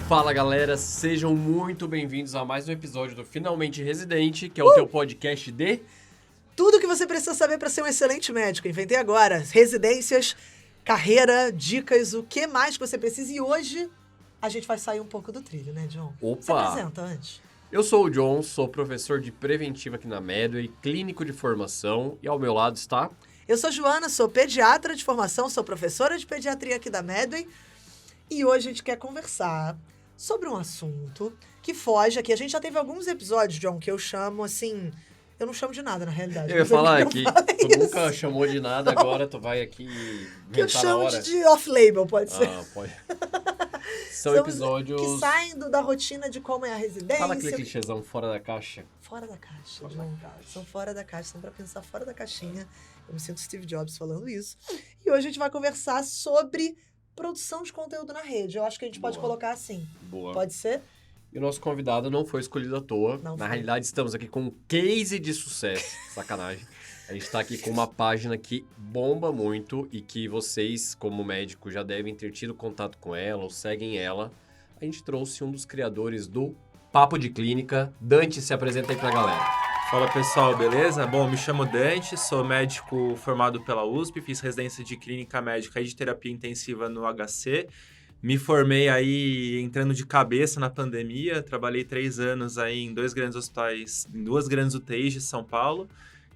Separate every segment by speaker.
Speaker 1: Fala galera, sejam muito bem-vindos a mais um episódio do Finalmente Residente, que é o teu podcast de...
Speaker 2: Tudo que você precisa saber para ser um excelente médico. Inventei agora. Residências, carreira, dicas, o que mais que você precisa. E hoje a gente vai sair um pouco do trilho, né, John?
Speaker 1: Opa!
Speaker 2: Se apresenta antes.
Speaker 1: Eu sou o John, sou professor de preventiva aqui na Medway, clínico de formação, e ao meu lado está...
Speaker 2: Eu sou Joana, sou pediatra de formação, sou professora de pediatria aqui da Medway. E hoje a gente quer conversar sobre um assunto que foge aqui. A gente já teve alguns episódios, John, que eu chamo assim... Eu não chamo de nada, na realidade.
Speaker 1: Eu ia falar que tu
Speaker 2: isso.
Speaker 1: nunca chamou de nada, agora tu vai aqui
Speaker 2: Que eu
Speaker 1: inventar na
Speaker 2: chamo
Speaker 1: hora.
Speaker 2: de off-label, pode ser.
Speaker 1: Ah, pode. São episódios...
Speaker 2: que saem da rotina de como é a residência.
Speaker 1: Fala aquele clichêzão fora da caixa.
Speaker 2: Fora da caixa, John. São fora da caixa, são pra pensar fora da caixinha. Eu me sinto Steve Jobs falando isso. E hoje a gente vai conversar sobre produção de conteúdo na rede. Eu acho que a gente pode colocar assim.
Speaker 1: Boa.
Speaker 2: Pode ser?
Speaker 1: E o nosso convidado não foi escolhido à toa.
Speaker 2: Não
Speaker 1: Na
Speaker 2: foi.
Speaker 1: realidade, estamos aqui com um case de sucesso. Sacanagem. A gente está aqui com uma página que bomba muito e que vocês, como médico, já devem ter tido contato com ela ou seguem ela. A gente trouxe um dos criadores do Papo de Clínica. Dante, se apresenta aí pra galera.
Speaker 3: Fala pessoal, beleza? Bom, me chamo Dante, sou médico formado pela USP, fiz residência de clínica médica e de terapia intensiva no HC. Me formei aí entrando de cabeça na pandemia, trabalhei 3 anos aí em 2 grandes hospitais, em 2 grandes UTIs de São Paulo.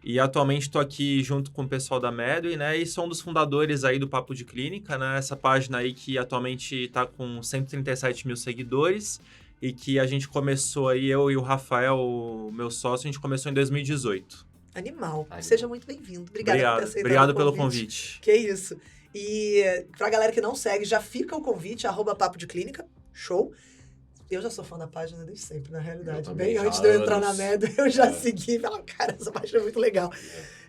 Speaker 3: E atualmente estou aqui junto com o pessoal da Medway, né? E sou um dos fundadores aí do Papo de Clínica, né? Essa página aí que atualmente está com 137 mil seguidores e que a gente começou aí, eu e o Rafael, o meu sócio, a gente começou em 2018.
Speaker 2: Animal. Seja muito bem-vindo. Obrigada por ter aceitado
Speaker 3: Obrigado
Speaker 2: o
Speaker 3: pelo convite.
Speaker 2: Que isso. E pra galera que não segue, já fica o convite, @papo de clínica. Show. Eu já sou fã da página desde sempre, na realidade.
Speaker 1: Eu também,
Speaker 2: Bem antes de eu entrar na
Speaker 1: anos.
Speaker 2: Medway, eu já segui e falei, cara, essa página é muito legal.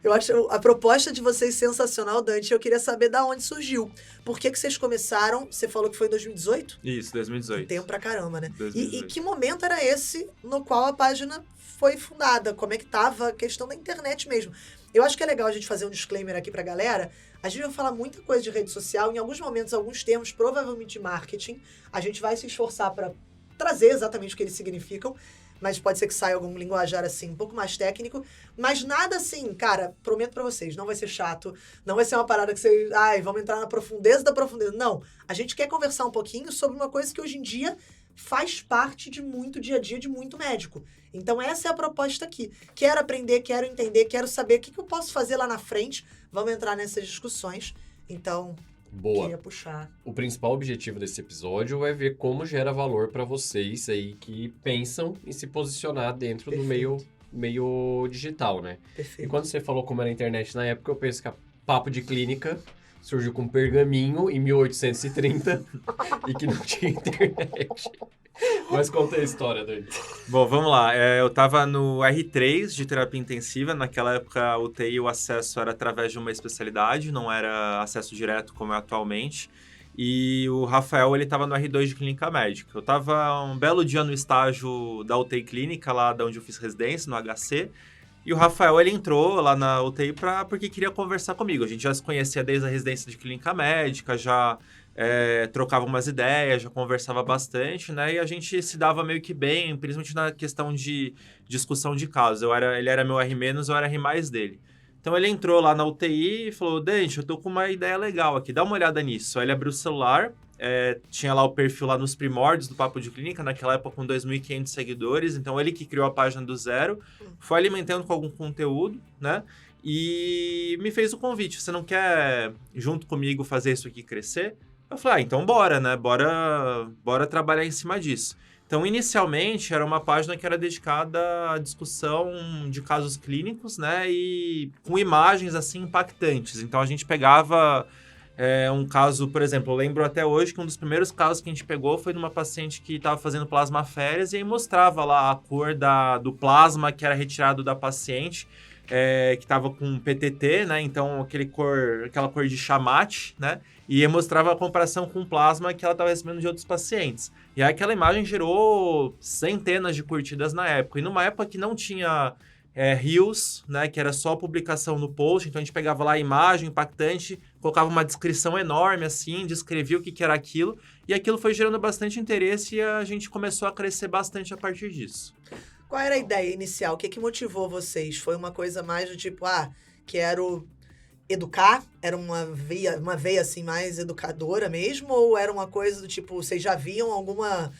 Speaker 2: Eu acho a proposta de vocês sensacional, Dante. Eu queria saber da onde surgiu. Por que vocês começaram? Você falou que foi em 2018?
Speaker 3: Isso, 2018.
Speaker 2: Tempo pra caramba, né?
Speaker 3: 2018.
Speaker 2: E que momento era esse no qual a página foi fundada? Como é que tava a questão da internet mesmo? Eu acho que é legal a gente fazer um disclaimer aqui pra galera. A gente vai falar muita coisa de rede social. Em alguns momentos, alguns termos, provavelmente de marketing. A gente vai se esforçar pra trazer exatamente o que eles significam. Mas pode ser que saia algum linguajar assim, um pouco mais técnico. Mas nada assim, cara, prometo pra vocês, não vai ser chato. Não vai ser uma parada que vocês, vamos entrar na profundeza da profundeza. Não, a gente quer conversar um pouquinho sobre uma coisa que hoje em dia faz parte de muito dia a dia de muito médico. Então essa é a proposta aqui. Quero aprender, quero entender, quero saber o que eu posso fazer lá na frente. Vamos entrar nessas discussões. Então,
Speaker 1: Boa.
Speaker 2: queria puxar.
Speaker 1: O principal objetivo desse episódio é ver como gera valor para vocês aí que pensam em se posicionar dentro do meio digital, né? E
Speaker 2: Perfeito.
Speaker 1: quando você falou como era a internet na época, eu penso que a Papo de Clínica surgiu com pergaminho em 1830 e que não tinha internet. Mas conta a história, Dani.
Speaker 3: Bom, vamos lá. Eu estava no R3 de terapia intensiva. Naquela época, a UTI, o acesso era através de uma especialidade, não era acesso direto como é atualmente. E o Rafael, ele estava no R2 de clínica médica. Eu estava um belo dia no estágio da UTI clínica, lá de onde eu fiz residência, no HC. E o Rafael, ele entrou lá na UTI porque queria conversar comigo. A gente já se conhecia desde a residência de clínica médica, já trocava umas ideias, já conversava bastante, né? E a gente se dava meio que bem, principalmente na questão de discussão de casos. Ele era meu R-, eu era R+ dele. Então ele entrou lá na UTI e falou, Dante, eu tô com uma ideia legal aqui, dá uma olhada nisso. Aí ele abriu o celular, tinha lá o perfil lá nos primórdios do Papo de Clínica, naquela época com 2.500 seguidores, então ele que criou a página do zero, foi alimentando com algum conteúdo, né? E me fez o convite, você não quer junto comigo fazer isso aqui crescer? Eu falei, então bora, né? Bora trabalhar em cima disso. Então, inicialmente, era uma página que era dedicada à discussão de casos clínicos, né? E com imagens, assim, impactantes. Então, a gente pegava um caso, por exemplo, eu lembro até hoje que um dos primeiros casos que a gente pegou foi de uma paciente que estava fazendo plasmaféreas e aí mostrava lá a cor do plasma que era retirado da paciente, que estava com PTT, né? Então, aquela cor de chamate, né? E mostrava a comparação com o plasma que ela estava recebendo de outros pacientes. E aí aquela imagem gerou centenas de curtidas na época. E numa época que não tinha Reels, né, que era só publicação no post, então a gente pegava lá a imagem impactante, colocava uma descrição enorme, assim, descrevia o que era aquilo, e aquilo foi gerando bastante interesse e a gente começou a crescer bastante a partir disso.
Speaker 2: Qual era a ideia inicial? O que motivou vocês? Foi uma coisa mais do tipo, quero educar? Era uma veia assim mais educadora mesmo? Ou era uma coisa do tipo, vocês já viam alguma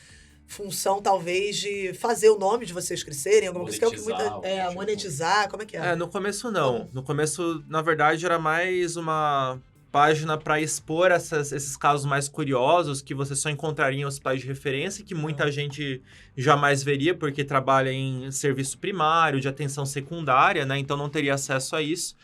Speaker 2: função, talvez, de fazer o nome de vocês crescerem? Alguma coisa que é o que muita... monetizar, como é que é?
Speaker 3: No começo não. No começo, na verdade, era mais uma página para expor esses casos mais curiosos que você só encontraria em hospitais de referência, que muita gente jamais veria, porque trabalha em serviço primário, de atenção secundária, né? Então não teria acesso a isso.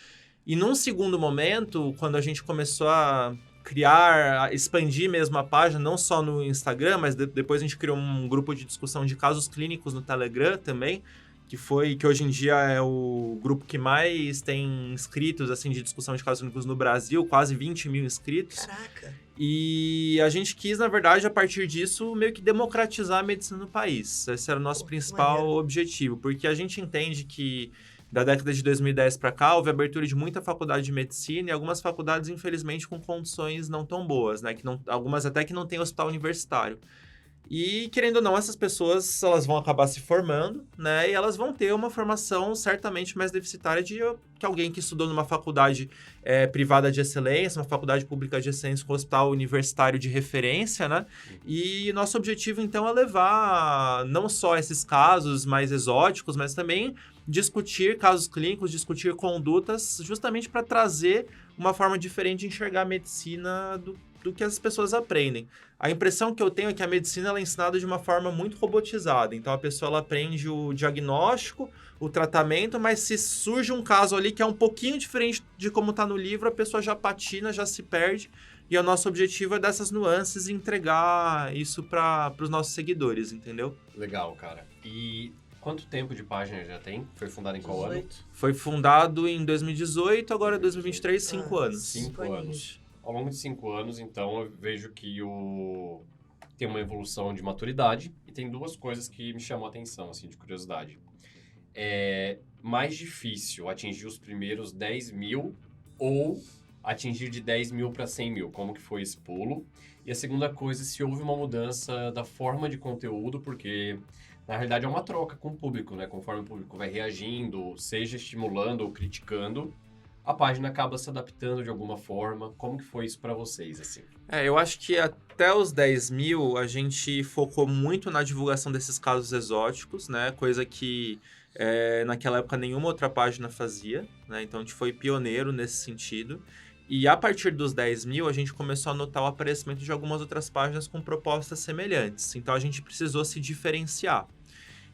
Speaker 3: E num segundo momento, quando a gente começou a criar, a expandir mesmo a página, não só no Instagram, mas depois a gente criou um grupo de discussão de casos clínicos no Telegram também, que hoje em dia é o grupo que mais tem inscritos, assim, de discussão de casos clínicos no Brasil, quase 20 mil inscritos.
Speaker 2: Caraca!
Speaker 3: E a gente quis, na verdade, a partir disso, meio que democratizar a medicina no país. Esse era o nosso principal objetivo, porque a gente entende que da década de 2010 para cá, houve abertura de muita faculdade de medicina e algumas faculdades, infelizmente, com condições não tão boas, né? Algumas até que não tem hospital universitário. E, querendo ou não, essas pessoas elas vão acabar se formando, né? E elas vão ter uma formação certamente mais deficitária que alguém que estudou numa faculdade privada de excelência, uma faculdade pública de excelência com hospital universitário de referência, né? E nosso objetivo, então, é levar não só esses casos mais exóticos, mas também discutir casos clínicos, discutir condutas, justamente para trazer uma forma diferente de enxergar a medicina do que as pessoas aprendem. A impressão que eu tenho é que a medicina ela é ensinada de uma forma muito robotizada. Então, a pessoa ela aprende o diagnóstico, o tratamento, mas se surge um caso ali que é um pouquinho diferente de como está no livro, a pessoa já patina, já se perde. E o nosso objetivo é dessas nuances e entregar isso para os nossos seguidores, entendeu?
Speaker 1: Legal, cara. E quanto tempo de página já tem? Foi fundado em qual ano?
Speaker 3: Foi fundado em 2018, agora é 2023, 5 anos.
Speaker 1: 5 anos. Ao longo de 5 anos, então, eu vejo que tem uma evolução de maturidade e tem duas coisas que me chamam a atenção, assim, de curiosidade. É mais difícil atingir os primeiros 10 mil ou atingir de 10 mil para 100 mil? Como que foi esse pulo? E a segunda coisa, se houve uma mudança da forma de conteúdo, porque, na realidade, é uma troca com o público, né? Conforme o público vai reagindo, seja estimulando ou criticando, a página acaba se adaptando de alguma forma. Como que foi isso para vocês, assim?
Speaker 3: Eu acho que até os 10 mil a gente focou muito na divulgação desses casos exóticos, né? Coisa que naquela época nenhuma outra página fazia, né? Então a gente foi pioneiro nesse sentido. E a partir dos 10 mil a gente começou a notar o aparecimento de algumas outras páginas com propostas semelhantes. Então a gente precisou se diferenciar.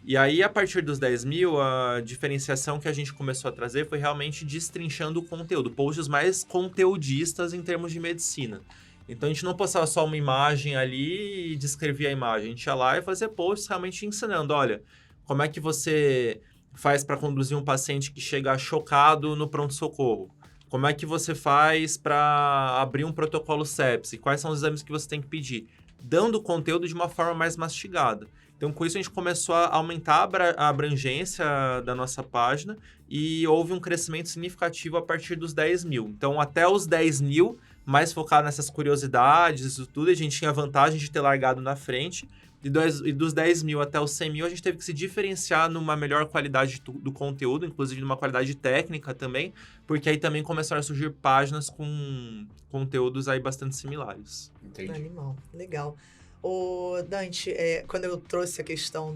Speaker 3: E aí, a partir dos 10 mil, a diferenciação que a gente começou a trazer foi realmente destrinchando o conteúdo, posts mais conteudistas em termos de medicina. Então, a gente não postava só uma imagem ali e descrevia a imagem. A gente ia lá e fazia posts realmente ensinando, olha, como é que você faz para conduzir um paciente que chega chocado no pronto-socorro? Como é que você faz para abrir um protocolo sepsi? Quais são os exames que você tem que pedir? Dando o conteúdo de uma forma mais mastigada. Então, com isso, a gente começou a aumentar a abrangência da nossa página e houve um crescimento significativo a partir dos 10 mil. Então, até os 10 mil, mais focado nessas curiosidades, isso tudo, a gente tinha a vantagem de ter largado na frente. E dos 10 mil até os 100 mil, a gente teve que se diferenciar numa melhor qualidade do conteúdo, inclusive numa qualidade técnica também, porque aí também começaram a surgir páginas com conteúdos aí bastante similares.
Speaker 1: Entendi.
Speaker 2: Animal, legal. Ô, Dante, quando eu trouxe a questão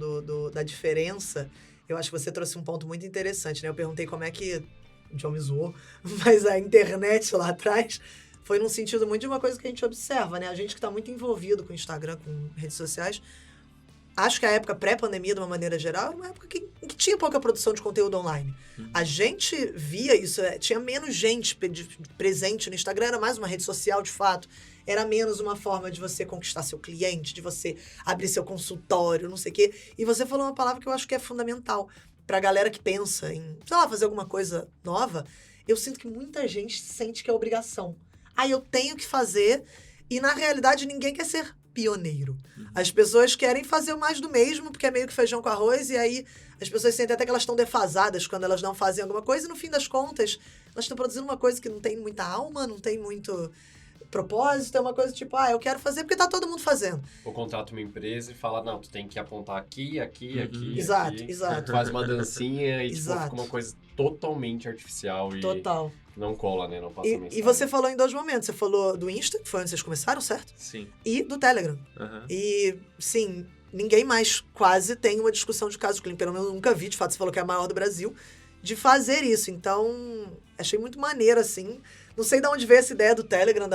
Speaker 2: da diferença, eu acho que você trouxe um ponto muito interessante, né? Eu perguntei como é que o John me zoou, mas a internet lá atrás foi num sentido muito de uma coisa que a gente observa, né? A gente que está muito envolvido com Instagram, com redes sociais, acho que a época pré-pandemia, de uma maneira geral, era uma época que tinha pouca produção de conteúdo online. A gente via isso, tinha menos gente presente no Instagram, era mais uma rede social, de fato. Era menos uma forma de você conquistar seu cliente, de você abrir seu consultório, não sei o quê. E você falou uma palavra que eu acho que é fundamental pra galera que pensa em, sei lá, fazer alguma coisa nova. Eu sinto que muita gente sente que é obrigação. Eu tenho que fazer, e na realidade ninguém quer ser pioneiro. As pessoas querem fazer mais do mesmo, porque é meio que feijão com arroz, e aí as pessoas sentem até que elas estão defasadas quando elas não fazem alguma coisa, e no fim das contas, elas estão produzindo uma coisa que não tem muita alma, não tem muito propósito, é uma coisa tipo, eu quero fazer porque tá todo mundo fazendo.
Speaker 1: Ou contrata uma empresa e fala, não, tu tem que apontar aqui, aqui, aqui,
Speaker 2: Exato,
Speaker 1: aqui.
Speaker 2: exato.
Speaker 1: Tu faz uma dancinha e tipo,
Speaker 2: Exato.
Speaker 1: fica uma coisa totalmente artificial e
Speaker 2: Total.
Speaker 1: não cola, né? Não passa mensagem.
Speaker 2: E você falou em 2 momentos. Você falou do Insta, que foi onde vocês começaram, certo?
Speaker 3: Sim.
Speaker 2: E do Telegram.
Speaker 3: Uhum.
Speaker 2: E, sim, ninguém mais quase tem uma discussão de caso clínico. Pelo menos eu nunca vi, de fato, você falou que é a maior do Brasil, de fazer isso. Então, achei muito maneiro, assim. Não sei de onde veio essa ideia do Telegram,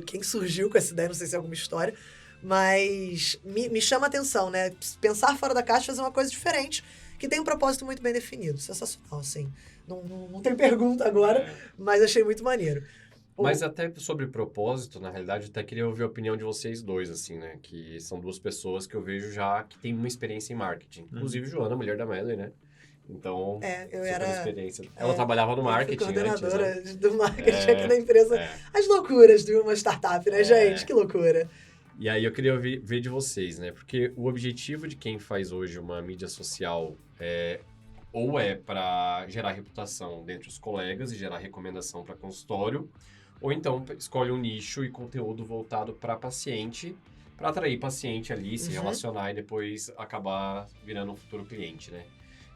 Speaker 2: quem surgiu com essa ideia, não sei se é alguma história. Mas me chama a atenção, né? Pensar fora da caixa, fazer uma coisa diferente, que tem um propósito muito bem definido. Sensacional, assim. Não tem pergunta agora, mas achei muito maneiro.
Speaker 1: Mas até sobre propósito, na realidade, eu até queria ouvir a opinião de vocês dois, assim, né? Que são 2 pessoas que eu vejo já que têm uma experiência em marketing. Inclusive, Joana, mulher da Medley, né? Então,
Speaker 2: eu
Speaker 1: super
Speaker 2: era...
Speaker 1: experiência. Ela trabalhava no marketing
Speaker 2: coordenadora
Speaker 1: antes, né?
Speaker 2: do marketing aqui da empresa. As loucuras de uma startup, né, gente? Que loucura.
Speaker 1: E aí eu queria ver de vocês, né? Porque o objetivo de quem faz hoje uma mídia social ou é para gerar reputação dentre os colegas e gerar recomendação para consultório, ou então escolhe um nicho e conteúdo voltado para paciente, para atrair paciente ali, se relacionar e depois acabar virando um futuro cliente, né?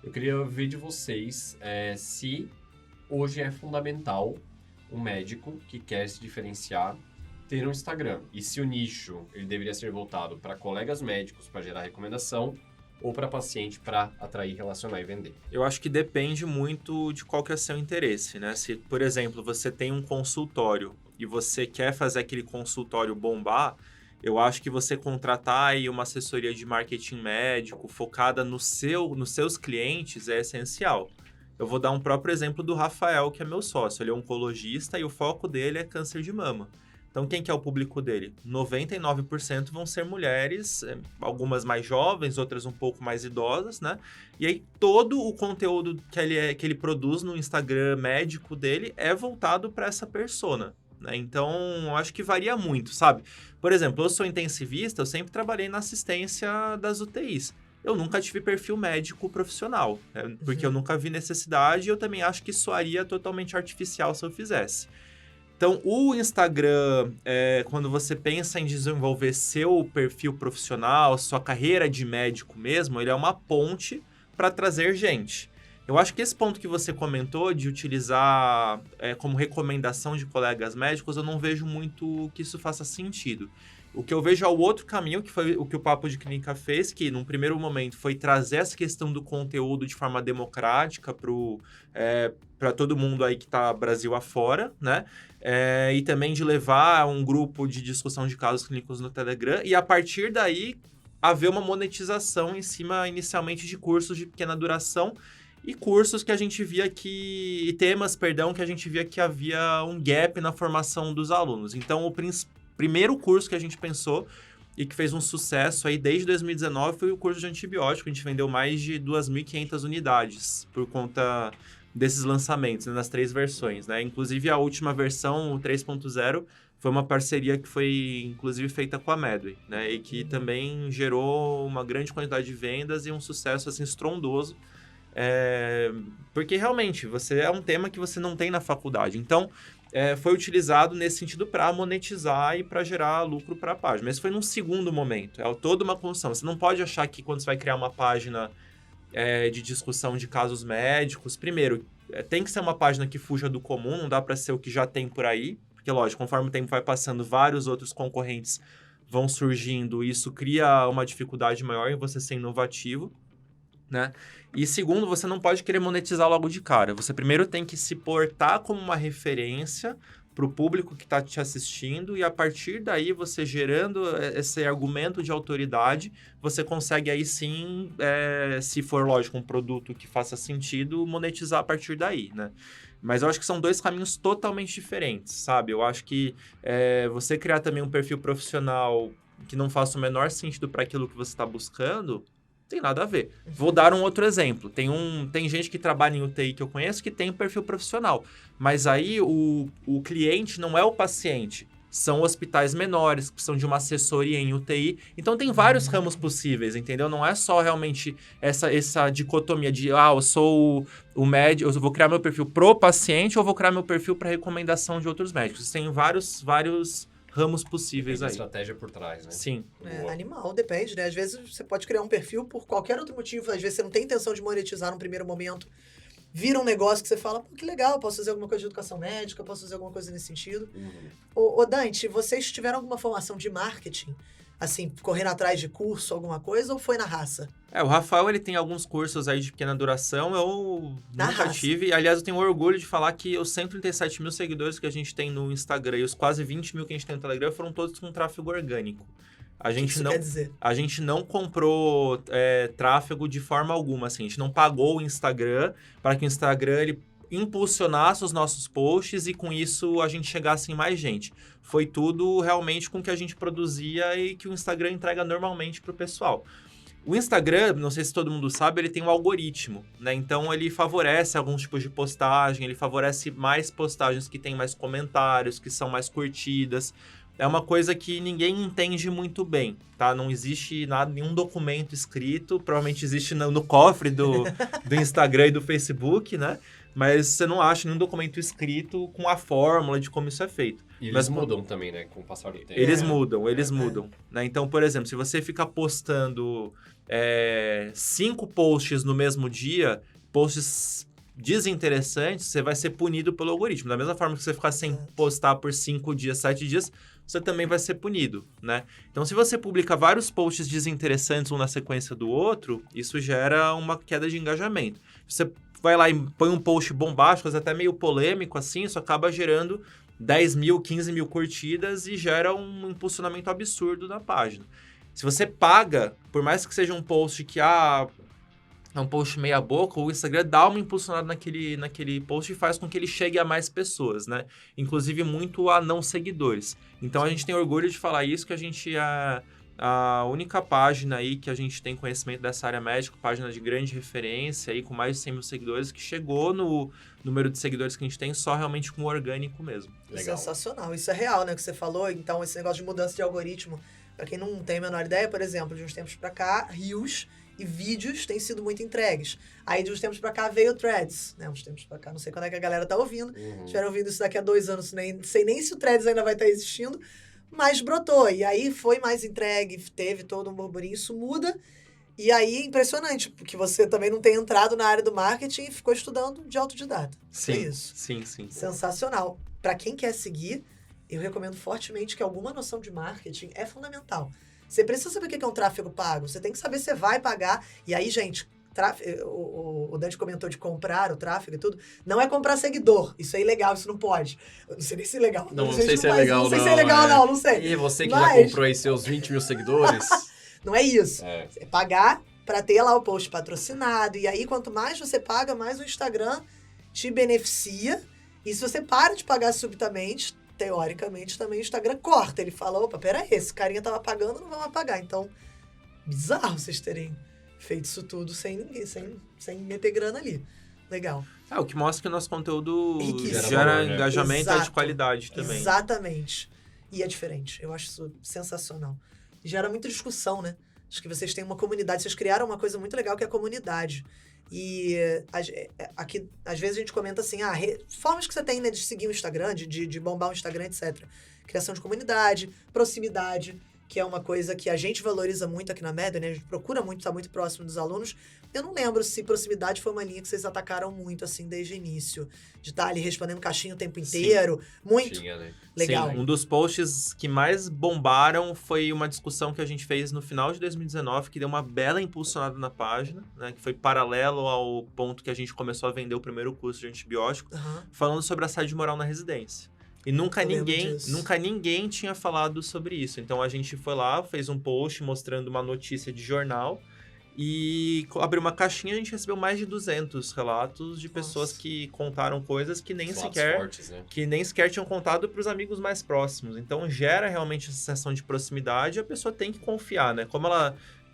Speaker 1: Eu queria ver de vocês se hoje é fundamental um médico que quer se diferenciar ter um Instagram. E se o nicho ele deveria ser voltado para colegas médicos para gerar recomendação ou para paciente para atrair, relacionar e vender.
Speaker 3: Eu acho que depende muito de qual que é o seu interesse, né? Se, por exemplo, você tem um consultório e você quer fazer aquele consultório bombar, eu acho que você contratar aí uma assessoria de marketing médico focada nos seus clientes é essencial. Eu vou dar um próprio exemplo do Rafael, que é meu sócio. Ele é oncologista e o foco dele é câncer de mama. Então, quem que é o público dele? 99% vão ser mulheres, algumas mais jovens, outras um pouco mais idosas, né? E aí, todo o conteúdo que ele produz no Instagram médico dele é voltado para essa persona, né? Então, eu acho que varia muito, sabe? Por exemplo, eu sou intensivista, eu sempre trabalhei na assistência das UTIs. Eu nunca tive perfil médico profissional, né? Porque eu nunca vi necessidade e eu também acho que soaria totalmente artificial se eu fizesse. Então, o Instagram, quando você pensa em desenvolver seu perfil profissional, sua carreira de médico mesmo, ele é uma ponte para trazer gente. Eu acho que esse ponto que você comentou de utilizar como recomendação de colegas médicos, eu não vejo muito que isso faça sentido. O que eu vejo é o outro caminho, que foi o que o Papo de Clínica fez, que num primeiro momento foi trazer essa questão do conteúdo de forma democrática para todo mundo aí que está Brasil afora, né? E também de levar um grupo de discussão de casos clínicos no Telegram e a partir daí haver uma monetização em cima inicialmente de cursos de pequena duração e cursos que a gente via que... temas, perdão, que a gente via que havia um gap na formação dos alunos. Então, o primeiro curso que a gente pensou e que fez um sucesso aí desde 2019 foi o curso de antibiótico. A gente vendeu mais de 2.500 unidades por conta desses lançamentos, né, nas 3 versões, né? Inclusive, a última versão, o 3.0, foi uma parceria que foi, inclusive, feita com a Medway, né? E que também gerou uma grande quantidade de vendas e um sucesso, assim, estrondoso. Porque, realmente, é um tema que você não tem na faculdade. Então, foi utilizado nesse sentido para monetizar e para gerar lucro para a página. Mas foi num segundo momento. É toda uma construção. Você não pode achar que quando você vai criar uma página de discussão de casos médicos, primeiro, tem que ser uma página que fuja do comum, não dá para ser o que já tem por aí. Porque, lógico, conforme o tempo vai passando, vários outros concorrentes vão surgindo e isso cria uma dificuldade maior em você ser inovativo, né? E segundo, você não pode querer monetizar logo de cara. Você primeiro tem que se portar como uma referência para o público que está te assistindo e a partir daí, você gerando esse argumento de autoridade, você consegue aí sim, se for, lógico, um produto que faça sentido, monetizar a partir daí, né? Mas eu acho que são 2 caminhos totalmente diferentes, sabe? Eu acho que você criar também um perfil profissional que não faça o menor sentido para aquilo que você está buscando, tem nada a ver. Vou dar um outro exemplo. Tem gente que trabalha em UTI que eu conheço que tem um perfil profissional. Mas aí o cliente não é o paciente. são hospitais menores, que precisam de uma assessoria em UTI. Então, tem vários ramos possíveis, entendeu? Não é só realmente essa dicotomia de, eu sou o médico, eu vou criar meu perfil pro paciente ou vou criar meu perfil para recomendação de outros médicos. Tem vários ramos possíveis
Speaker 1: Tem
Speaker 3: aí.
Speaker 1: estratégia por trás, né?
Speaker 3: Sim.
Speaker 2: É, animal, depende, né? Às vezes você pode criar um perfil por qualquer outro motivo. Às vezes você não tem intenção de monetizar no primeiro momento. Vira um negócio que você fala, pô, que legal, posso fazer alguma coisa de educação médica, posso fazer alguma coisa nesse sentido. Ô Dante, vocês tiveram alguma formação de marketing? Assim, correndo atrás de curso, alguma coisa, ou foi na raça?
Speaker 3: O Rafael, ele tem alguns cursos aí de pequena duração, eu
Speaker 2: Na
Speaker 3: nunca
Speaker 2: raça.
Speaker 3: tive. Aliás, eu tenho orgulho de falar que os 137 mil seguidores que a gente tem no Instagram e os quase 20 mil que a gente tem no Telegram foram todos com tráfego orgânico. A
Speaker 2: O que
Speaker 3: gente
Speaker 2: isso
Speaker 3: não,
Speaker 2: quer dizer?
Speaker 3: a gente não comprou tráfego de forma alguma, assim. A gente não pagou o Instagram para que o Instagram ele impulsionasse os nossos posts e com isso a gente chegasse em mais gente. Foi tudo realmente com o que a gente produzia e que o Instagram entrega normalmente para o pessoal. O Instagram, não sei se todo mundo sabe, ele tem um algoritmo, né? Então, ele favorece alguns tipos de postagem, ele favorece mais postagens que têm mais comentários, que são mais curtidas. É uma coisa que ninguém entende muito bem, tá? Não existe nenhum documento escrito, provavelmente existe no cofre do Instagram e do Facebook, né? Mas você não acha nenhum documento escrito com a fórmula de como isso é feito.
Speaker 1: E eles
Speaker 3: Mas
Speaker 1: mudam também, né? Com o passar do tempo.
Speaker 3: Eles mudam. Né? Então, por exemplo, se você fica postando 5 posts no mesmo dia, posts desinteressantes, você vai ser punido pelo algoritmo. Da mesma forma que você ficar sem postar por 5 dias, 7 dias, você também vai ser punido, né? Então, se você publica vários posts desinteressantes um na sequência do outro, isso gera uma queda de engajamento. Você vai lá e põe um post bombástico, até meio polêmico, assim, isso acaba gerando 10 mil, 15 mil curtidas e gera um impulsionamento absurdo na página. Se você paga, por mais que seja um post que é um post meia boca, o Instagram dá uma impulsionada naquele post e faz com que ele chegue a mais pessoas, né? Inclusive muito a não seguidores. Então a gente tem orgulho de falar isso, que a gente é a única página aí que a gente tem conhecimento dessa área médica, página de grande referência aí, com mais de 100 mil seguidores, que chegou no número de seguidores que a gente tem só realmente com o orgânico mesmo.
Speaker 1: Legal.
Speaker 2: Sensacional. Isso é real, né? Que você falou. Então, esse negócio de mudança de algoritmo, pra quem não tem a menor ideia, por exemplo, de uns tempos pra cá, Reels e vídeos têm sido muito entregues. Aí, de uns tempos pra cá, veio Threads, né? Uns tempos pra cá, não sei quando é que a galera tá ouvindo. Se estiver ouvindo isso daqui a 2 anos, nem sei nem se o Threads ainda vai estar existindo, mas brotou. E aí, foi mais entregue, teve todo um burburinho. Isso muda. E aí, impressionante, porque você também não tem entrado na área do marketing e ficou estudando de autodidata.
Speaker 3: Sim,
Speaker 2: É isso.
Speaker 3: sim.
Speaker 2: Sensacional. Pra quem quer seguir, eu recomendo fortemente que alguma noção de marketing é fundamental. Você precisa saber o que é um tráfego pago. Você tem que saber se você vai pagar. E aí, gente, o Dante comentou de comprar o tráfego e tudo. Não é comprar seguidor. Isso é ilegal, isso não pode. Eu não sei nem se é legal.
Speaker 1: Não sei se é legal,
Speaker 2: não. Não sei se é legal, não sei.
Speaker 1: E você que
Speaker 2: Mas
Speaker 1: já comprou aí seus 20 mil seguidores?
Speaker 2: não é isso.
Speaker 1: É.
Speaker 2: É pagar pra ter lá o post patrocinado. E aí, quanto mais você paga, mais o Instagram te beneficia. E se você para de pagar subitamente, teoricamente, também o Instagram corta. Ele fala, opa, peraí, esse carinha tava pagando, não vamos pagar. Então, bizarro vocês terem feito isso tudo sem ninguém, sem meter grana ali. Legal.
Speaker 3: O que mostra que o nosso conteúdo
Speaker 2: Riquíssimo.
Speaker 3: gera
Speaker 1: Valor, né?
Speaker 3: engajamento e
Speaker 2: Exato.
Speaker 3: de qualidade também.
Speaker 2: Exatamente. E é diferente. Eu acho isso sensacional. E gera muita discussão, né? Acho que vocês têm uma comunidade. Vocês criaram uma coisa muito legal que é a comunidade. E aqui, às vezes a gente comenta assim, formas que você tem, né, de seguir o Instagram, de bombar o Instagram, etc. Criação de comunidade, proximidade, que é uma coisa que a gente valoriza muito aqui na Média, né? A gente procura muito estar muito próximo dos alunos. Eu não lembro se proximidade foi uma linha que vocês atacaram muito, assim, desde o início. De estar ali respondendo caixinha o tempo inteiro. Muito
Speaker 1: Tinha, né?
Speaker 2: legal.
Speaker 3: Sim, um dos posts que mais bombaram foi uma discussão que a gente fez no final de 2019, que deu uma bela impulsionada na página, né? Que foi paralelo ao ponto que a gente começou a vender o primeiro curso de antibiótico, falando sobre assédio moral na residência. E nunca
Speaker 2: Eu lembro disso.
Speaker 3: ninguém tinha falado sobre isso. Então a gente foi lá, fez um post mostrando uma notícia de jornal e abriu uma caixinha, a gente recebeu mais de 200 relatos de pessoas que contaram coisas que nem
Speaker 1: Os lados
Speaker 3: sequer
Speaker 1: fortes, né?
Speaker 3: tinham contado para os amigos mais próximos. Então gera realmente essa sensação de proximidade e a pessoa tem que confiar, né? Como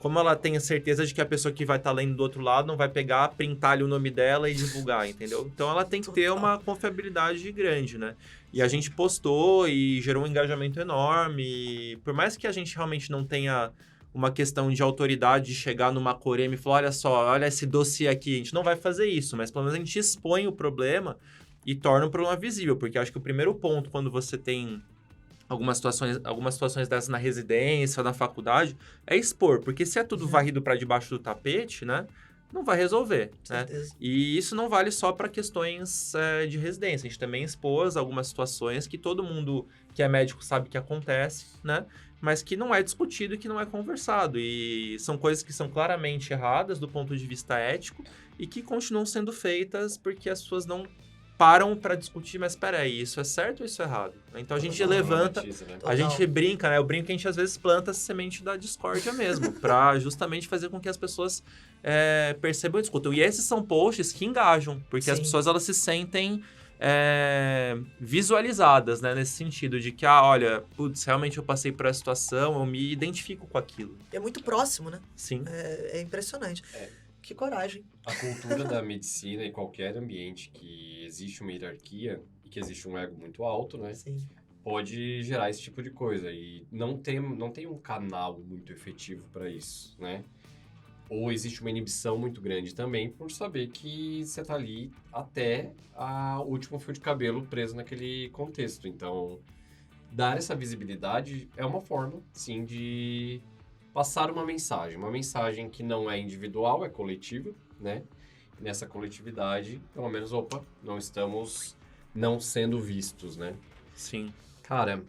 Speaker 3: como ela tem a certeza de que a pessoa que vai estar lendo do outro lado não vai pegar, printar ali o nome dela e divulgar, entendeu? Então ela tem que ter uma confiabilidade grande, né? E a gente postou e gerou um engajamento enorme. E por mais que a gente realmente não tenha uma questão de autoridade de chegar numa Corema e falar, olha só, olha esse dossiê aqui, a gente não vai fazer isso, mas pelo menos a gente expõe o problema e torna o problema visível, porque acho que o primeiro ponto, quando você tem algumas situações dessas na residência, na faculdade, é expor, porque se é tudo varrido para debaixo do tapete, né, não vai resolver, né? E isso não vale só para questões de residência, a gente também expôs algumas situações que todo mundo que é médico sabe que acontece, né, mas que não é discutido e que não é conversado, e são coisas que são claramente erradas do ponto de vista ético e que continuam sendo feitas porque as pessoas não param para discutir, mas peraí, isso é certo ou isso é errado? Então a gente levanta, a gente brinca, né? Eu brinco que a gente às vezes planta essa semente da discórdia mesmo, para justamente fazer com que as pessoas percebam e discutam. E esses são posts que engajam, porque as pessoas elas se sentem visualizadas, né? Nesse sentido de que, olha, putz, realmente eu passei por essa situação, eu me identifico com aquilo.
Speaker 2: É muito próximo, né?
Speaker 3: Sim.
Speaker 2: É impressionante. Que coragem.
Speaker 1: A cultura da medicina, em qualquer ambiente que existe uma hierarquia e que existe um ego muito alto, né?
Speaker 2: Sim.
Speaker 1: Pode gerar esse tipo de coisa. E não tem um canal muito efetivo para isso, né? Ou existe uma inibição muito grande também por saber que você tá ali até o último fio de cabelo preso naquele contexto. Então, dar essa visibilidade é uma forma, sim, de passar uma mensagem que não é individual, é coletiva, né? E nessa coletividade, pelo menos, não estamos não sendo vistos, né?
Speaker 3: Sim.
Speaker 1: Cara,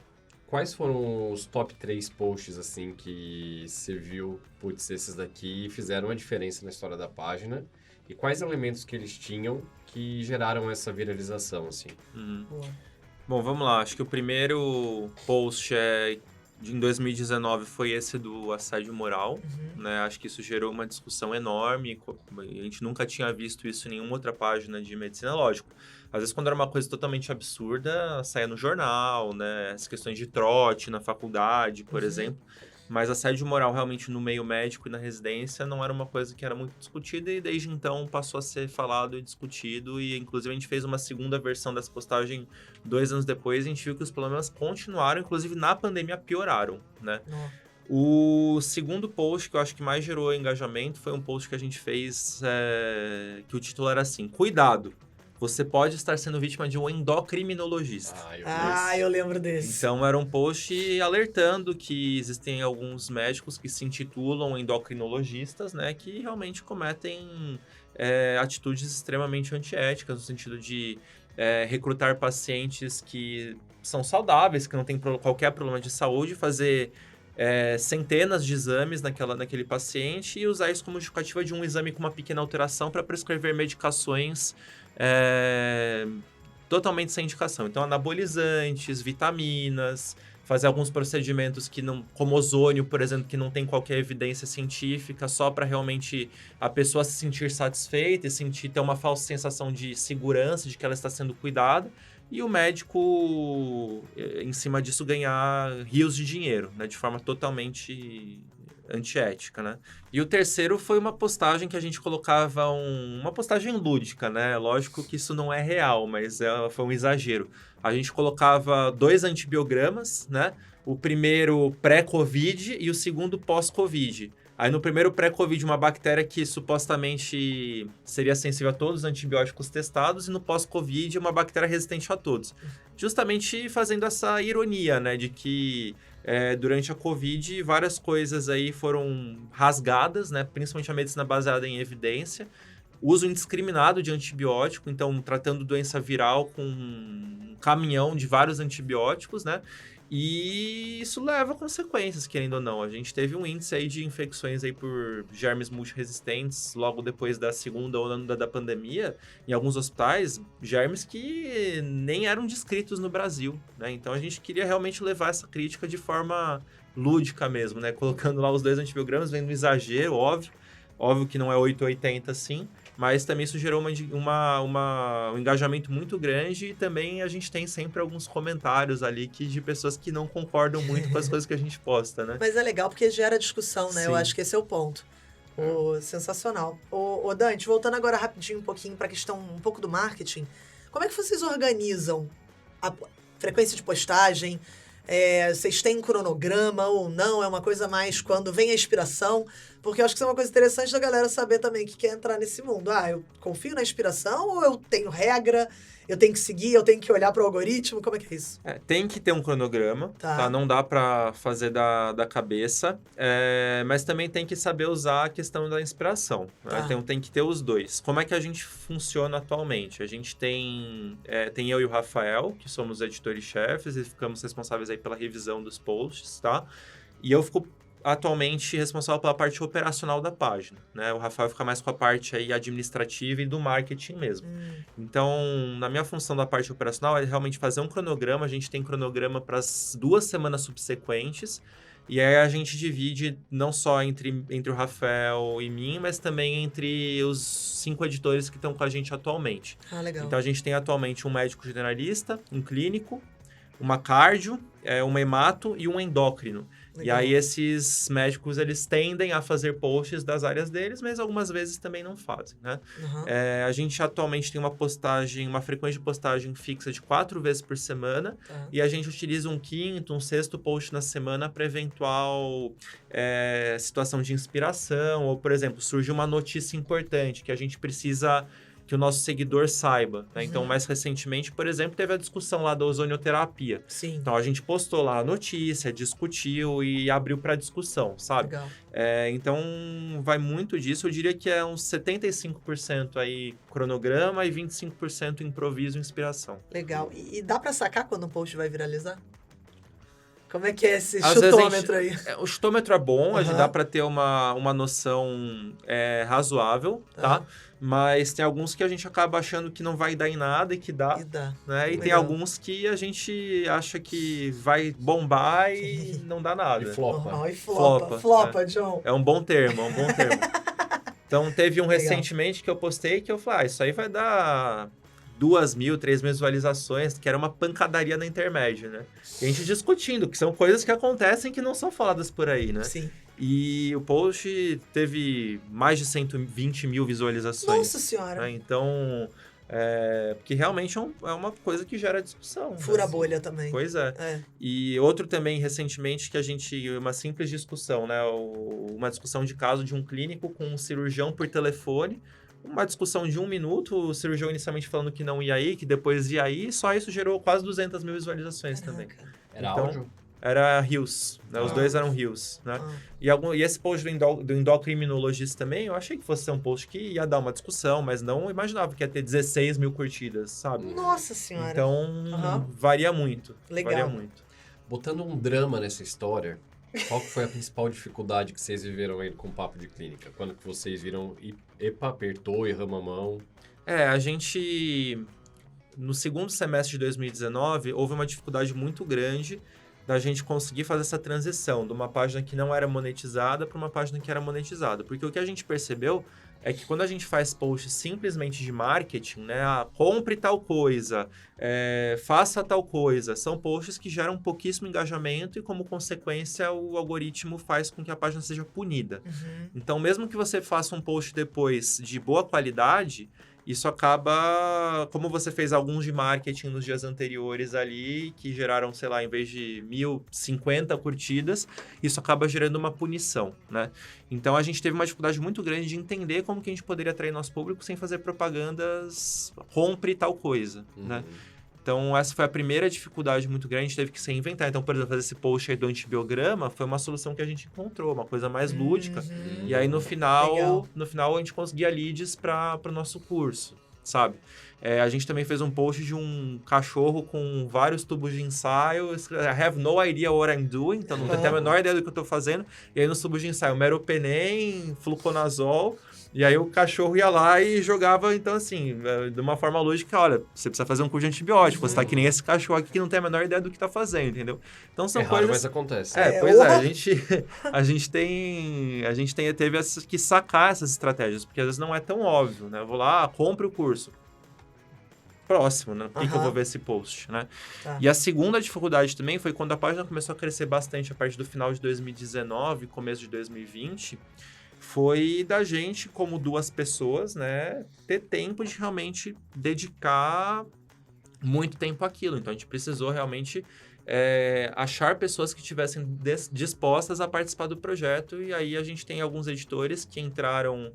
Speaker 1: quais foram os top 3 posts, assim, que você viu, putz, esses daqui fizeram a diferença na história da página? E quais elementos que eles tinham que geraram essa viralização, assim?
Speaker 3: Bom, vamos lá. Acho que o primeiro post em 2019 foi esse do assédio moral, né? Acho que isso gerou uma discussão enorme. A gente nunca tinha visto isso em nenhuma outra página de medicina, lógico. Às vezes, quando era uma coisa totalmente absurda, saía no jornal, né? As questões de trote na faculdade, por exemplo. Mas assédio moral realmente no meio médico e na residência não era uma coisa que era muito discutida e desde então passou a ser falado e discutido e inclusive a gente fez uma segunda versão dessa postagem 2 anos depois e a gente viu que os problemas continuaram, inclusive na pandemia pioraram, né? O segundo post que eu acho que mais gerou engajamento foi um post que a gente fez que o título era assim, cuidado, você pode estar sendo vítima de um endocrinologista.
Speaker 2: Eu lembro desse.
Speaker 3: Então, era um post alertando que existem alguns médicos que se intitulam endocrinologistas, né? Que realmente cometem atitudes extremamente antiéticas, no sentido de recrutar pacientes que são saudáveis, que não têm qualquer problema de saúde, fazer centenas de exames naquele paciente e usar isso como justificativa de um exame com uma pequena alteração para prescrever medicações totalmente sem indicação. Então, anabolizantes, vitaminas, fazer alguns procedimentos que não, como ozônio, por exemplo, que não tem qualquer evidência científica, só para realmente a pessoa se sentir satisfeita e ter uma falsa sensação de segurança, de que ela está sendo cuidada, e o médico, em cima disso, ganhar rios de dinheiro, né, de forma totalmente antiética, né? E o terceiro foi uma postagem que a gente colocava uma postagem lúdica, né? Lógico que isso não é real, mas foi um exagero. A gente colocava 2 antibiogramas, né? O primeiro pré-Covid e o segundo pós-Covid. Aí no primeiro pré-Covid, uma bactéria que supostamente seria sensível a todos os antibióticos testados, e no pós-Covid, uma bactéria resistente a todos. Justamente fazendo essa ironia, né? De que durante a Covid, várias coisas aí foram rasgadas, né? Principalmente a medicina baseada em evidência. Uso indiscriminado de antibiótico, então tratando doença viral com um caminhão de vários antibióticos, né? E isso leva a consequências, querendo ou não. A gente teve um índice aí de infecções aí por germes multiresistentes logo depois da segunda onda da pandemia, em alguns hospitais, germes que nem eram descritos no Brasil, né? Então a gente queria realmente levar essa crítica de forma lúdica mesmo, né? Colocando lá os 2 antibiogramas, vendo um exagero, óbvio que não é 880 assim, Mas também isso gerou um engajamento muito grande e também a gente tem sempre alguns comentários ali de pessoas que não concordam muito com as coisas que a gente posta, né?
Speaker 2: Mas é legal porque gera discussão, né?
Speaker 3: Sim.
Speaker 2: Eu acho que esse é o ponto. Sensacional. Ô Dante, voltando agora rapidinho um pouquinho para a questão um pouco do marketing, como é que vocês organizam a frequência de postagem? Vocês têm um cronograma ou não? É uma coisa mais quando vem a inspiração? Porque eu acho que isso é uma coisa interessante da galera saber também que quer entrar nesse mundo. Eu confio na inspiração ou eu tenho regra, eu tenho que seguir, eu tenho que olhar para o algoritmo? Como é que é isso?
Speaker 3: Tem que ter um cronograma,
Speaker 2: Tá.
Speaker 3: Não dá para fazer da cabeça, mas também tem que saber usar a questão da inspiração.
Speaker 2: Tá.
Speaker 3: Né? Então tem que ter os dois. Como é que a gente funciona atualmente? A gente tem eu e o Rafael, que somos editores-chefes e ficamos responsáveis aí pela revisão dos posts, tá? E eu fico atualmente responsável pela parte operacional da página, né? O Rafael fica mais com a parte aí administrativa e do marketing mesmo. Então, na minha função da parte operacional é realmente fazer um cronograma. A gente tem cronograma para as 2 semanas subsequentes. E aí a gente divide não só entre o Rafael e mim, mas também entre os 5 editores que estão com a gente atualmente.
Speaker 2: Legal.
Speaker 3: Então, a gente tem atualmente um médico generalista, um clínico, uma cardio, uma hemato e um endócrino.
Speaker 2: Legal.
Speaker 3: E aí esses médicos, eles tendem a fazer posts das áreas deles, mas algumas vezes também não fazem, né? A gente atualmente tem uma frequência de postagem fixa de 4 vezes por semana, e a gente utiliza um 5º, um 6º post na semana para eventual situação de inspiração, ou, por exemplo, surge uma notícia importante que a gente precisa que o nosso seguidor saiba, né? Então, mais recentemente, por exemplo, teve a discussão lá da ozonioterapia.
Speaker 2: Sim.
Speaker 3: Então, a gente postou lá a notícia, discutiu e abriu para discussão, sabe?
Speaker 2: Legal.
Speaker 3: Então, vai muito disso. Eu diria que é uns 75% aí cronograma e 25% improviso e inspiração.
Speaker 2: Legal. E dá para sacar quando um post vai viralizar? Como é que é esse
Speaker 3: Às
Speaker 2: chutômetro
Speaker 3: vezes
Speaker 2: aí?
Speaker 3: O chutômetro é bom, dá para ter uma noção razoável, tá? Mas tem alguns que a gente acaba achando que não vai dar em nada e que dá. Né? E tem alguns que a gente acha que vai bombar e não dá nada.
Speaker 1: E flopa.
Speaker 2: Flopa, John.
Speaker 3: É um bom termo, Então, teve um recentemente que eu postei que eu falei, isso aí vai dar 2.000, 3.000 visualizações, que era uma pancadaria na intermédia, né? E a gente discutindo, que são coisas que acontecem que não são faladas por aí, né?
Speaker 2: Sim.
Speaker 3: E o post teve mais de 120 mil visualizações.
Speaker 2: Nossa Senhora!
Speaker 3: Né? Então, porque realmente é uma coisa que gera discussão.
Speaker 2: Fura a bolha também.
Speaker 3: Pois é. E outro também, recentemente, uma simples discussão, né? Uma discussão de caso de um clínico com um cirurgião por telefone. Uma discussão de 1 minuto, o cirurgião inicialmente falando que não ia ir, que depois ia ir, só isso gerou quase 200 mil visualizações também.
Speaker 1: Era áudio?
Speaker 3: Era Reels, né? Os dois eram Reels, né? E esse post do endocrinologista também, eu achei que fosse ser um post que ia dar uma discussão, mas não imaginava que ia ter 16 mil curtidas, sabe?
Speaker 2: Nossa Senhora!
Speaker 3: Então, varia muito.
Speaker 2: Legal.
Speaker 3: Varia muito.
Speaker 1: Botando um drama nessa história, qual que foi a principal dificuldade que vocês viveram aí com o Papo de Clínica? Quando que vocês viram, epa, apertou, erramos a mão?
Speaker 3: A gente, no segundo semestre de 2019, houve uma dificuldade muito grande da gente conseguir fazer essa transição de uma página que não era monetizada para uma página que era monetizada. Porque o que a gente percebeu é que quando a gente faz posts simplesmente de marketing, né? Compre tal coisa, faça tal coisa, são posts que geram pouquíssimo engajamento e, como consequência, o algoritmo faz com que a página seja punida. Então, mesmo que você faça um post depois de boa qualidade, isso acaba, como você fez alguns de marketing nos dias anteriores ali, que geraram, sei lá, em vez de 1.050 curtidas, isso acaba gerando uma punição, né? Então, a gente teve uma dificuldade muito grande de entender como que a gente poderia atrair nosso público sem fazer propagandas, compre tal coisa, né? Então, essa foi a primeira dificuldade muito grande, a gente teve que se reinventar. Então, por exemplo, fazer esse post aí do antibiograma foi uma solução que a gente encontrou, uma coisa mais lúdica. E aí, no final a gente conseguia leads para o nosso curso, sabe? A gente também fez um post de um cachorro com vários tubos de ensaio. I have no idea what I'm doing, então não tenho a menor ideia do que eu estou fazendo. E aí, nos tubos de ensaio, meropenem, fluconazol. E aí o cachorro ia lá e jogava, então assim, de uma forma lógica, olha, você precisa fazer um curso de antibiótico, você tá que nem esse cachorro aqui que não tem a menor ideia do que tá fazendo, entendeu? Então são
Speaker 1: É raro,
Speaker 3: coisas...
Speaker 1: mas acontece.
Speaker 3: Pois é, a gente teve que sacar essas estratégias, porque às vezes não é tão óbvio, né? Eu vou lá, compre o curso. Próximo, né? Por que eu vou ver esse post, né?
Speaker 2: Tá.
Speaker 3: E a segunda dificuldade também foi quando a página começou a crescer bastante a partir do final de 2019, começo de 2020, foi da gente, como duas pessoas, né, ter tempo de realmente dedicar muito tempo àquilo. Então, a gente precisou realmente achar pessoas que estivessem dispostas a participar do projeto. E aí, a gente tem alguns editores que entraram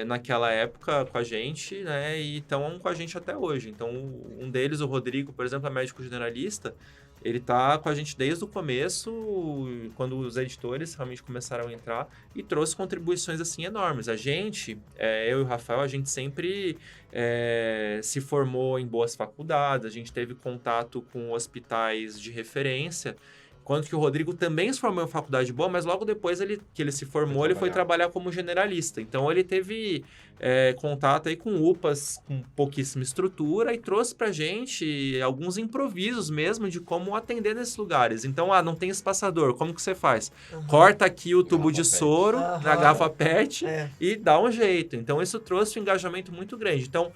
Speaker 3: naquela época com a gente, né, e estão com a gente até hoje. Então, um deles, o Rodrigo, por exemplo, é médico generalista. Ele tá com a gente desde o começo, quando os editores realmente começaram a entrar, e trouxe contribuições, assim, enormes. A gente, eu e o Rafael, a gente sempre se formou em boas faculdades, a gente teve contato com hospitais de referência, enquanto que o Rodrigo também se formou em faculdade boa, mas logo depois que ele se formou, ele foi trabalhar como generalista. Então, ele teve contato aí com UPAs com pouquíssima estrutura e trouxe pra gente alguns improvisos mesmo de como atender nesses lugares. Então, não tem espaçador, como que você faz? Corta aqui o tubo de soro na garrafa PET e dá um jeito. Então, isso trouxe um engajamento muito grande. Então,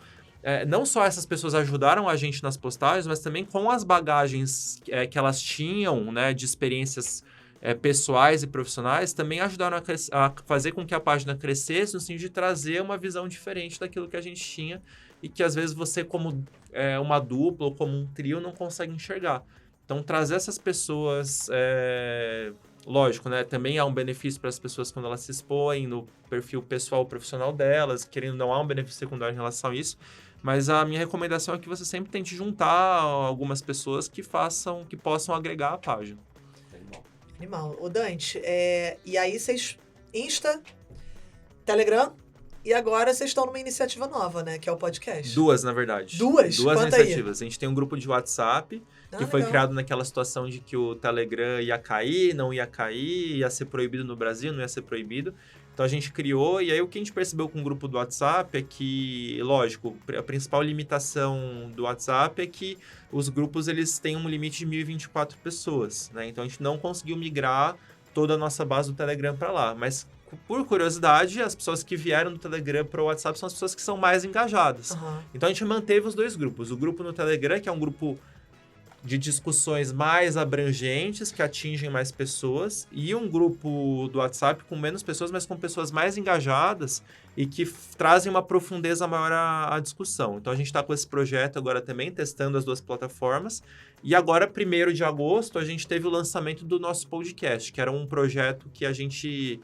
Speaker 3: não só essas pessoas ajudaram a gente nas postagens, mas também com as bagagens que elas tinham, né, de experiências pessoais e profissionais, também ajudaram a fazer com que a página crescesse no sentido de trazer uma visão diferente daquilo que a gente tinha e que às vezes você, como uma dupla ou como um trio, não consegue enxergar. Então, trazer essas pessoas... Lógico, né? Também há um benefício para as pessoas quando elas se expõem no perfil pessoal profissional delas, querendo não há um benefício secundário em relação a isso. Mas a minha recomendação é que você sempre tente juntar algumas pessoas que possam agregar a página.
Speaker 2: Animal. Ô, Dante, e aí vocês... Insta, Telegram, e agora vocês estão numa iniciativa nova, né? Que é o podcast.
Speaker 3: Duas, na verdade.
Speaker 2: Duas?
Speaker 3: Duas
Speaker 2: Conta
Speaker 3: iniciativas. A gente tem um grupo de WhatsApp, que foi
Speaker 2: legal.
Speaker 3: criado naquela situação de que o Telegram ia cair, não ia cair, ia ser proibido no Brasil, não ia ser proibido. Então, a gente criou, e aí o que a gente percebeu com o grupo do WhatsApp é que, lógico, a principal limitação do WhatsApp é que os grupos, eles têm um limite de 1.024 pessoas, né? Então, a gente não conseguiu migrar toda a nossa base do Telegram para lá, mas... Por curiosidade, as pessoas que vieram do Telegram para o WhatsApp são as pessoas que são mais engajadas. Então, a gente manteve os dois grupos. O grupo no Telegram, que é um grupo de discussões mais abrangentes, que atingem mais pessoas, e um grupo do WhatsApp com menos pessoas, mas com pessoas mais engajadas e que trazem uma profundeza maior à discussão. Então, a gente está com esse projeto agora também, testando as duas plataformas. E agora, 1º de agosto, a gente teve o lançamento do nosso podcast, que era um projeto que a gente...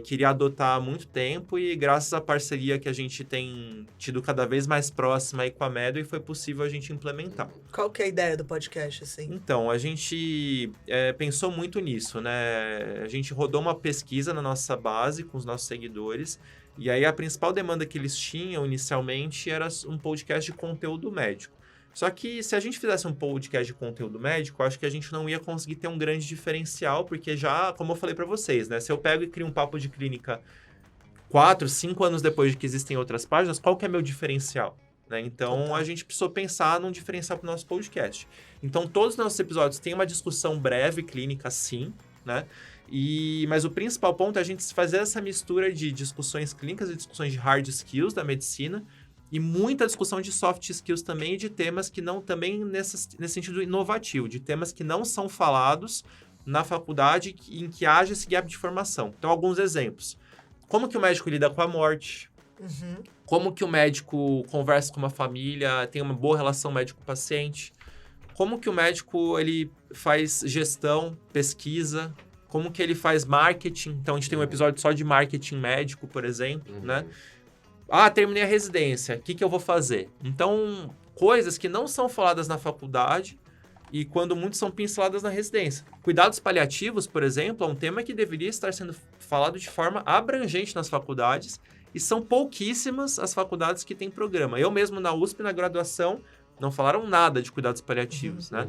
Speaker 3: queria adotar há muito tempo e graças à parceria que a gente tem tido cada vez mais próxima aí com a Medway, foi possível a gente implementar.
Speaker 2: Qual que é a ideia do podcast, assim?
Speaker 3: Então, a gente pensou muito nisso, né? A gente rodou uma pesquisa na nossa base com os nossos seguidores e aí a principal demanda que eles tinham inicialmente era um podcast de conteúdo médico. Só que se a gente fizesse um podcast de conteúdo médico, eu acho que a gente não ia conseguir ter um grande diferencial, porque já, como eu falei para vocês, né? Se eu pego e crio um papo de clínica 4, 5 anos depois de que existem outras páginas, qual que é meu diferencial? Né? Então, a gente precisou pensar num diferencial para o nosso podcast. Então, todos os nossos episódios têm uma discussão breve clínica, sim, né? Mas o principal ponto é a gente fazer essa mistura de discussões clínicas e discussões de hard skills da medicina, e muita discussão de soft skills também, e de temas que não, também nesse sentido inovativo, de temas que não são falados na faculdade em que haja esse gap de formação. Então, alguns exemplos. Como que o médico lida com a morte? Como que o médico conversa com uma família, tem uma boa relação médico-paciente? Como que o médico ele faz gestão, pesquisa? Como que ele faz marketing? Então, a gente tem um episódio só de marketing médico, por exemplo, né? Terminei a residência, o que eu vou fazer? Então, coisas que não são faladas na faculdade e, quando muito, são pinceladas na residência. Cuidados paliativos, por exemplo, é um tema que deveria estar sendo falado de forma abrangente nas faculdades e são pouquíssimas as faculdades que têm programa. Eu mesmo, na USP, na graduação, não falaram nada de cuidados paliativos, né?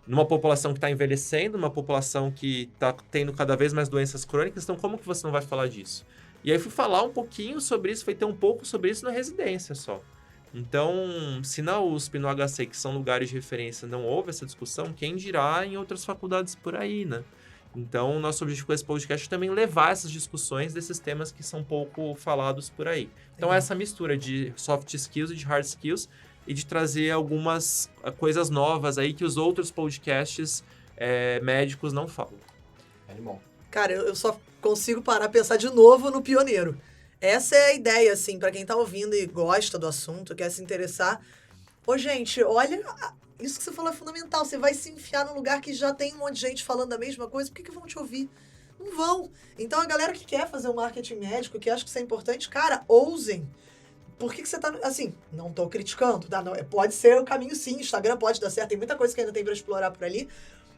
Speaker 3: Numa população que está envelhecendo, numa população que está tendo cada vez mais doenças crônicas, então como que você não vai falar disso? E aí fui falar um pouquinho sobre isso, foi ter um pouco sobre isso na residência só. Então, se na USP e no HC, que são lugares de referência, não houve essa discussão, quem dirá em outras faculdades por aí, né? Então, nosso objetivo com esse podcast é também levar essas discussões desses temas que são pouco falados por aí. Então, essa mistura de soft skills e de hard skills e de trazer algumas coisas novas aí que os outros podcasts médicos não falam.
Speaker 1: Animal.
Speaker 2: Cara, eu só consigo parar a pensar de novo no pioneiro. Essa é a ideia, assim, pra quem tá ouvindo e gosta do assunto, quer se interessar. Ô, gente, olha, isso que você falou é fundamental. Você vai se enfiar num lugar que já tem um monte de gente falando a mesma coisa, por que vão te ouvir? Não vão. Então, a galera que quer fazer um marketing médico, que acha que isso é importante, cara, ousem. Por que você tá... Assim, não tô criticando, tá? Não, pode ser o caminho sim, Instagram pode dar certo, tem muita coisa que ainda tem pra explorar por ali,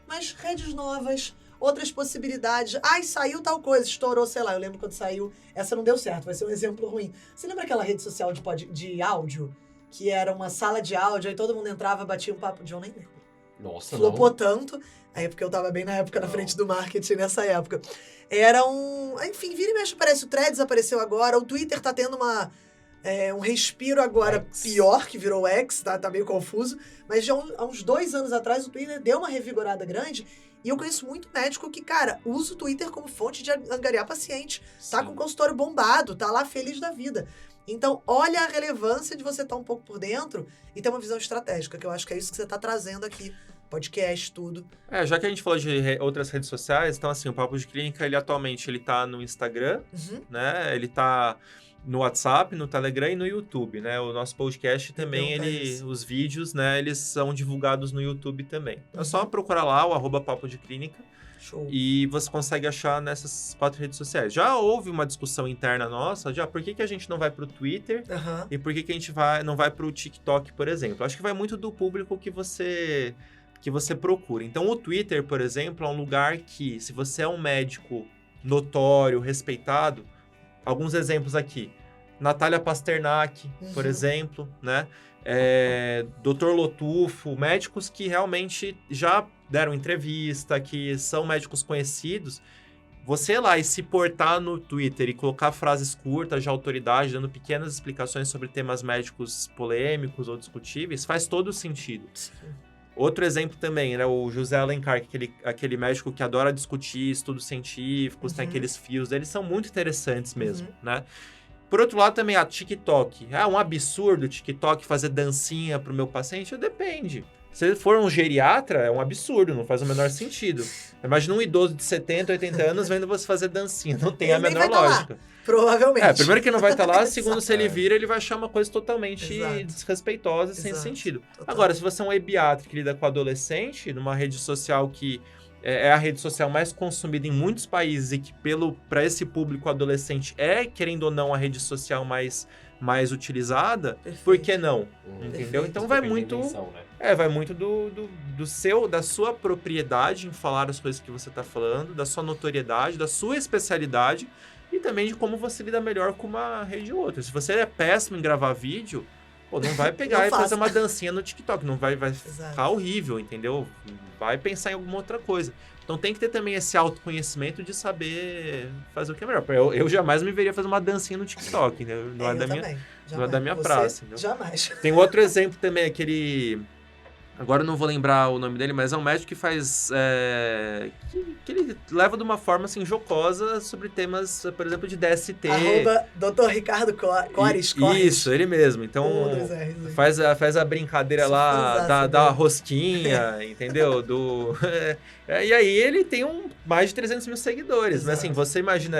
Speaker 2: mas redes novas, outras possibilidades. Ai, saiu tal coisa, estourou, sei lá, eu lembro quando saiu, essa não deu certo, vai ser um exemplo ruim. Você lembra aquela rede social de áudio? Que era uma sala de áudio, aí todo mundo entrava, batia um papo de eu nem lembro.
Speaker 1: Nossa,
Speaker 2: Flopou
Speaker 1: não.
Speaker 2: tanto, aí porque eu tava bem na época, na
Speaker 1: Não.
Speaker 2: frente do marketing nessa época. Era um... Enfim, vira e mexe, aparece o Threads, apareceu agora, o Twitter tá tendo um respiro agora
Speaker 1: X.
Speaker 2: pior, que virou X, tá meio confuso, mas já há uns 2 anos atrás o Twitter deu uma revigorada grande, e eu conheço muito médico que, cara, usa o Twitter como fonte de angariar paciente, tá com o consultório bombado, tá lá feliz da vida. Então, olha a relevância de você estar um pouco por dentro e ter uma visão estratégica, que eu acho que é isso que você tá trazendo aqui, podcast, tudo.
Speaker 3: Já que a gente falou de outras redes sociais, então assim, o Papo de Clínica, ele atualmente ele tá no Instagram, né? Ele tá no WhatsApp, no Telegram e no YouTube, né? O nosso podcast também, os vídeos, né? Eles são divulgados no YouTube também. É só procurar lá o @Papo de Clínica.
Speaker 2: Show.
Speaker 3: E você consegue achar nessas 4 redes sociais. Já houve uma discussão interna nossa, por que a gente não vai pro Twitter e por que a gente não vai pro TikTok, por exemplo. Acho que vai muito do público que você procura. Então, o Twitter, por exemplo, é um lugar que, se você é um médico notório, respeitado, alguns exemplos aqui. Natália Pasternak, por exemplo, né? Dr. Lotufo, médicos que realmente já deram entrevista, que são médicos conhecidos. Você ir lá e se portar no Twitter e colocar frases curtas de autoridade, dando pequenas explicações sobre temas médicos polêmicos ou discutíveis, faz todo sentido.
Speaker 2: Sim.
Speaker 3: Outro exemplo também, né? O José Alencar, aquele médico que adora discutir estudos científicos, tem aqueles fios, eles são muito interessantes mesmo, né? Por outro lado, também a TikTok. É um absurdo o TikTok fazer dancinha pro meu paciente? Depende. Se ele for um geriatra, é um absurdo, não faz o menor sentido. Imagina um idoso de 70, 80 anos vendo você fazer dancinha. Não tem a menor lógica.
Speaker 2: Provavelmente.
Speaker 3: Primeiro que não vai estar lá, segundo, se ele vira, ele vai achar uma coisa totalmente desrespeitosa e sem
Speaker 2: Exato.
Speaker 3: sentido.
Speaker 2: Total.
Speaker 3: Agora, se você é um ebiatra que lida com adolescente, numa rede social que é a rede social mais consumida em muitos países e que para esse público adolescente querendo ou não, a rede social mais utilizada,
Speaker 2: Perfeito.
Speaker 3: por que não? Entendeu?
Speaker 2: Perfeito.
Speaker 3: Então vai
Speaker 1: Depende
Speaker 3: muito...
Speaker 1: da dimensão, né?
Speaker 3: vai muito da sua propriedade em falar as coisas que você está falando, da sua notoriedade, da sua especialidade e também de como você lida melhor com uma rede ou outra. Se você é péssimo em gravar vídeo, não vai pegar
Speaker 2: Não
Speaker 3: e fazer
Speaker 2: faça.
Speaker 3: uma dancinha no TikTok, não vai
Speaker 2: Exato.
Speaker 3: ficar horrível, entendeu? Vai pensar em alguma outra coisa. Então tem que ter também esse autoconhecimento de saber fazer o que é melhor. Eu jamais me veria fazer uma dancinha no TikTok, né? Não é da minha praça, entendeu?
Speaker 2: Jamais.
Speaker 3: Tem outro exemplo também, aquele... Agora eu não vou lembrar o nome dele, mas é um médico que faz... que ele leva de uma forma, assim, jocosa sobre temas, por exemplo, de DST.
Speaker 2: @Dr. Ricardo Cores.
Speaker 3: Isso, ele mesmo. Então, faz a brincadeira lá da rosquinha, entendeu? E aí ele tem mais de 300 mil seguidores. Mas assim, você imagina,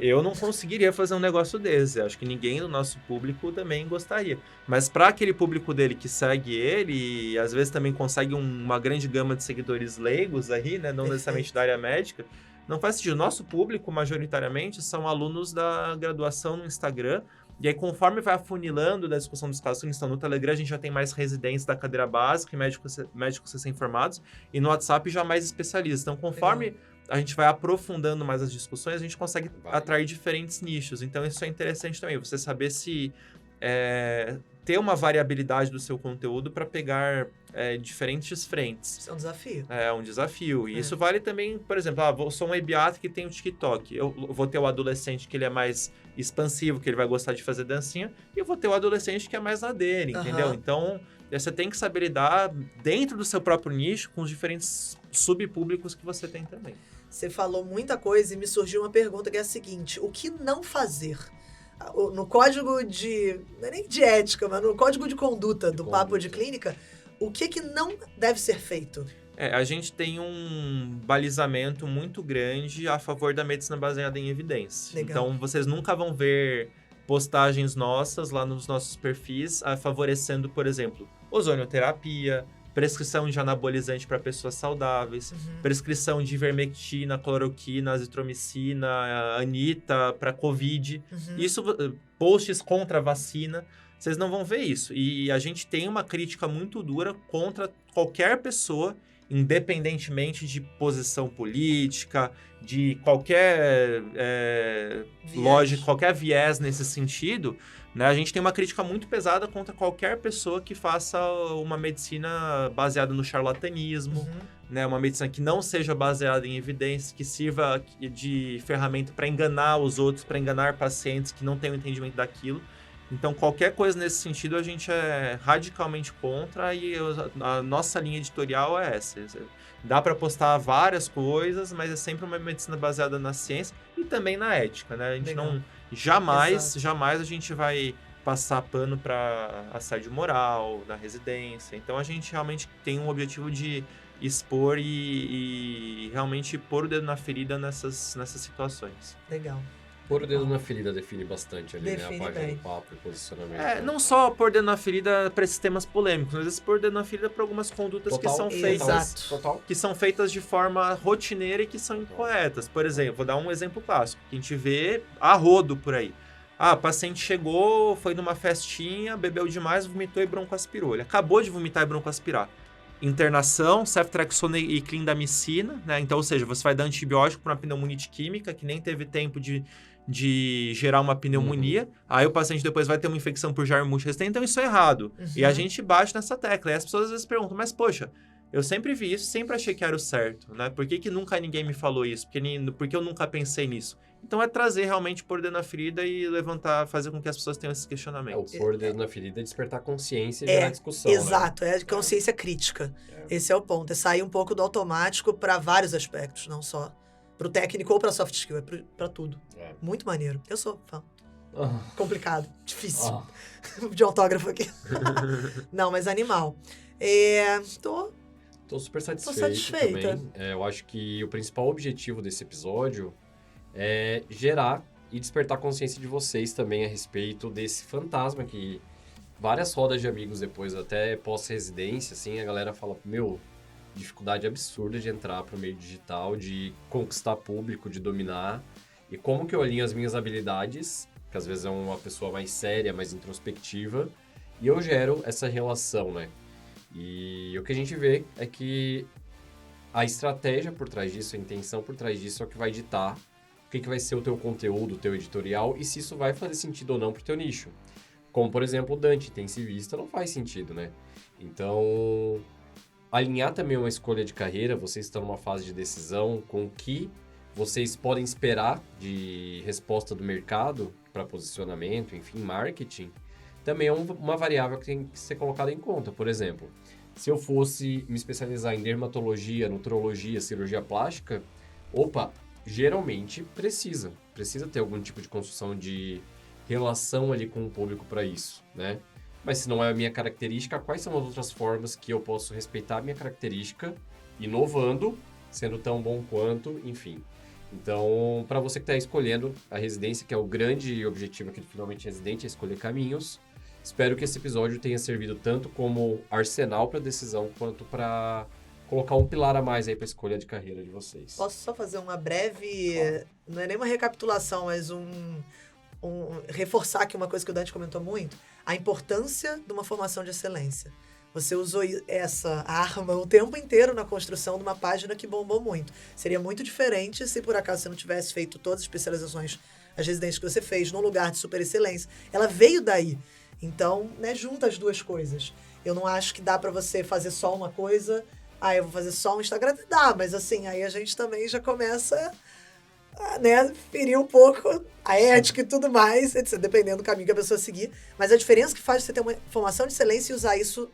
Speaker 3: eu não conseguiria fazer um negócio desse. Acho que ninguém do nosso público também gostaria. Mas para aquele público dele que segue ele, e às vezes também consegue uma grande gama de seguidores leigos aí, né? Não necessariamente da área médica, não faz sentido. Nosso público, majoritariamente, são alunos da graduação no Instagram. E aí, conforme vai afunilando da discussão dos casos que estão no Telegram, a gente já tem mais residentes da cadeira básica e médicos recém-formados. E no WhatsApp já mais especialistas. Então, conforme a gente vai aprofundando mais as discussões, a gente consegue atrair diferentes nichos. Então, isso é interessante também. Você saber se ter uma variabilidade do seu conteúdo para pegar diferentes frentes.
Speaker 2: Isso é um desafio.
Speaker 3: É um desafio. E isso vale também, por exemplo, eu sou um web-art que tem o TikTok. Eu vou ter o adolescente que ele é mais expansivo, que ele vai gostar de fazer dancinha, e eu vou ter o adolescente que é mais na dele, entendeu? Então, você tem que saber lidar dentro do seu próprio nicho com os diferentes subpúblicos que você tem também.
Speaker 2: Você falou muita coisa e me surgiu uma pergunta que é a seguinte: o que não fazer? No código de... não é nem de ética, mas no código de conduta do Papo de Clínica, o que não deve ser feito?
Speaker 3: A gente tem um balizamento muito grande a favor da medicina baseada em evidência.
Speaker 2: Legal.
Speaker 3: Então, vocês nunca vão ver postagens nossas lá nos nossos perfis favorecendo, por exemplo, ozonioterapia, prescrição de anabolizante para pessoas saudáveis, prescrição de ivermectina, cloroquina, azitromicina, anita para Covid. Isso, posts contra a vacina, vocês não vão ver isso. E a gente tem uma crítica muito dura contra qualquer pessoa, independentemente de posição política, de qualquer lógica, qualquer viés nesse sentido, né? A gente tem uma crítica muito pesada contra qualquer pessoa que faça uma medicina baseada no charlatanismo, né? Uma medicina que não seja baseada em evidências, que sirva de ferramenta para enganar os outros, para enganar pacientes que não têm o entendimento daquilo. Então, qualquer coisa nesse sentido, a gente é radicalmente contra e a nossa linha editorial é essa. Dá para postar várias coisas, mas é sempre uma medicina baseada na ciência e também na ética, né? A gente não... Jamais a gente vai passar pano para assédio moral, na residência. Então, a gente realmente tem um objetivo de expor e realmente pôr o dedo na ferida nessas situações.
Speaker 2: Legal.
Speaker 1: Pôr o dedo na ferida define bastante ali,
Speaker 2: Define
Speaker 1: né? A página
Speaker 2: bem.
Speaker 1: do papo e posicionamento.
Speaker 3: Não só pôr dedo na ferida para esses temas polêmicos, mas às vezes pôr dedo na ferida para algumas condutas que são feitas.
Speaker 2: Exato.
Speaker 1: Total.
Speaker 3: Que são feitas de forma rotineira e que são incorretas. Por exemplo, vou dar um exemplo clássico, que a gente vê a rodo por aí. O paciente chegou, foi numa festinha, bebeu demais, vomitou e broncoaspirou. Ele acabou de vomitar e broncoaspirar. Internação, ceftriaxona e clindamicina, né? Então, ou seja, você vai dar antibiótico para uma pneumonite química que nem teve tempo de gerar uma pneumonia, aí o paciente depois vai ter uma infecção por germe multiresistente, então isso é errado. E a gente bate nessa tecla, e as pessoas às vezes perguntam, mas poxa, eu sempre vi isso, sempre achei que era o certo, né? Por que nunca ninguém me falou isso? Por que eu nunca pensei nisso? Então é trazer realmente pôr o dedo na ferida e levantar, fazer com que as pessoas tenham esses questionamentos.
Speaker 1: O pôr o dedo na ferida é despertar consciência e gerar discussão,
Speaker 2: exato,
Speaker 1: né?
Speaker 2: é consciência crítica. Esse é o ponto, é sair um pouco do automático para vários aspectos, não só pro técnico ou pra soft skill, é pra tudo. Muito maneiro. Eu sou fã. Complicado, difícil. De autógrafo aqui. Não, mas animal.
Speaker 1: Tô super satisfeito também. Eu acho que o principal objetivo desse episódio é gerar e despertar a consciência de vocês também a respeito desse fantasma que várias rodas de amigos depois, até pós-residência, assim, a galera fala, dificuldade absurda de entrar para o meio digital, de conquistar público, de dominar. E como que eu alinho as minhas habilidades, que às vezes é uma pessoa mais séria, mais introspectiva, e eu gero essa relação, né? E o que a gente vê é que a estratégia por trás disso, a intenção por trás disso é o que vai ditar o que vai ser o teu conteúdo, o teu editorial, e se isso vai fazer sentido ou não pro teu nicho. Como, por exemplo, o Dante, intensivista, não faz sentido, né? Então, alinhar também uma escolha de carreira, vocês estão numa fase de decisão com o que vocês podem esperar de resposta do mercado para posicionamento, enfim, marketing, também é uma variável que tem que ser colocada em conta. Por exemplo, se eu fosse me especializar em dermatologia, nutrologia, cirurgia plástica, geralmente precisa ter algum tipo de construção de relação ali com o público para isso, né? Mas se não é a minha característica, quais são as outras formas que eu posso respeitar a minha característica, inovando, sendo tão bom quanto, enfim. Então, para você que está escolhendo a residência, que é o grande objetivo aqui do Finalmente Residente, é escolher caminhos, espero que esse episódio tenha servido tanto como arsenal para decisão, quanto para colocar um pilar a mais aí para a escolha de carreira de vocês.
Speaker 2: Posso só fazer uma breve... Não é nem uma recapitulação, mas reforçar aqui uma coisa que o Dante comentou muito. A importância de uma formação de excelência. Você usou essa arma o tempo inteiro na construção de uma página que bombou muito. Seria muito diferente se por acaso você não tivesse feito todas as especializações, as residências que você fez, num lugar de super excelência. Ela veio daí. Então, né, junta as duas coisas. Eu não acho que dá pra você fazer só uma coisa. Eu vou fazer só um Instagram. Dá, mas assim, aí a gente também já começa a, né, ferir um pouco a ética e tudo mais, etc, dependendo do caminho que a pessoa seguir. Mas a diferença que faz você ter uma formação de excelência e usar isso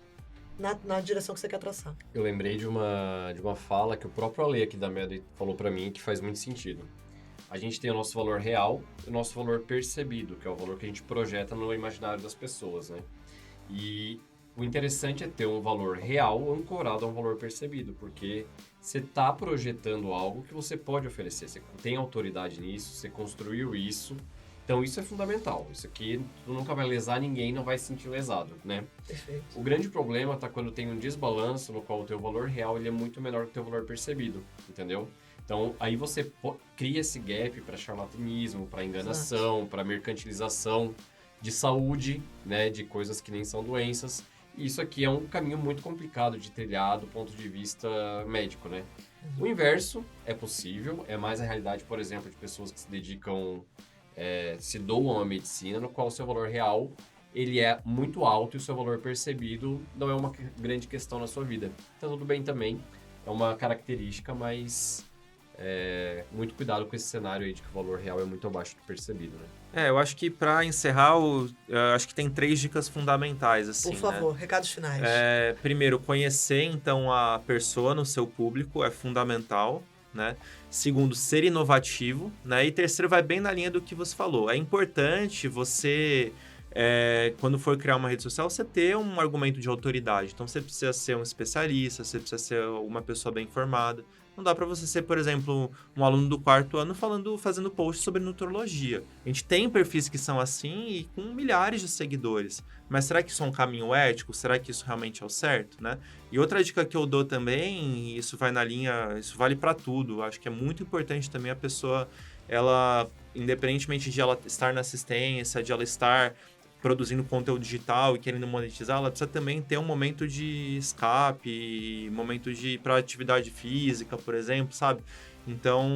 Speaker 2: na direção que você quer traçar.
Speaker 1: Eu lembrei de uma fala que o próprio Ale aqui da Medway falou pra mim, que faz muito sentido. A gente tem o nosso valor real e o nosso valor percebido, que é o valor que a gente projeta no imaginário das pessoas, né? E o interessante é ter um valor real ancorado a um valor percebido, porque você está projetando algo que você pode oferecer. Você tem autoridade nisso, você construiu isso. Então, isso é fundamental. Isso aqui tu nunca vai lesar ninguém, não vai se sentir lesado, né?
Speaker 2: Perfeito.
Speaker 1: O grande problema está quando tem um desbalanço no qual o teu valor real ele é muito menor que o teu valor percebido, entendeu? Então, aí você cria esse gap para charlatanismo, para enganação, para mercantilização de saúde, né, de coisas que nem são doenças. E isso aqui é um caminho muito complicado de trilhar do ponto de vista médico, né? O inverso é possível, é mais a realidade, por exemplo, de pessoas que se dedicam, se doam à medicina, no qual o seu valor real ele é muito alto e o seu valor percebido não é uma grande questão na sua vida. Tá tudo bem também, é uma característica, mas muito cuidado com esse cenário aí de que o valor real é muito abaixo do percebido, né?
Speaker 3: Eu acho que para encerrar, acho que tem 3 dicas fundamentais, assim,
Speaker 2: Por favor,
Speaker 3: né?
Speaker 2: recados finais.
Speaker 3: Primeiro, conhecer, então, a persona, o seu público, é fundamental, né? Segundo, ser inovativo, né? E terceiro, vai bem na linha do que você falou. É importante você, quando for criar uma rede social, você ter um argumento de autoridade. Então, você precisa ser um especialista, você precisa ser uma pessoa bem informada. Não dá para você ser, por exemplo, um aluno do 4º ano fazendo posts sobre nutrologia. A gente tem perfis que são assim e com milhares de seguidores. Mas será que isso é um caminho ético? Será que isso realmente é o certo, né? E outra dica que eu dou também, isso vai na linha, isso vale para tudo. Acho que é muito importante também a pessoa, ela, independentemente de ela estar na assistência, de ela estar produzindo conteúdo digital e querendo monetizar, ela precisa também ter um momento de escape, momento para atividade física, por exemplo, sabe? Então,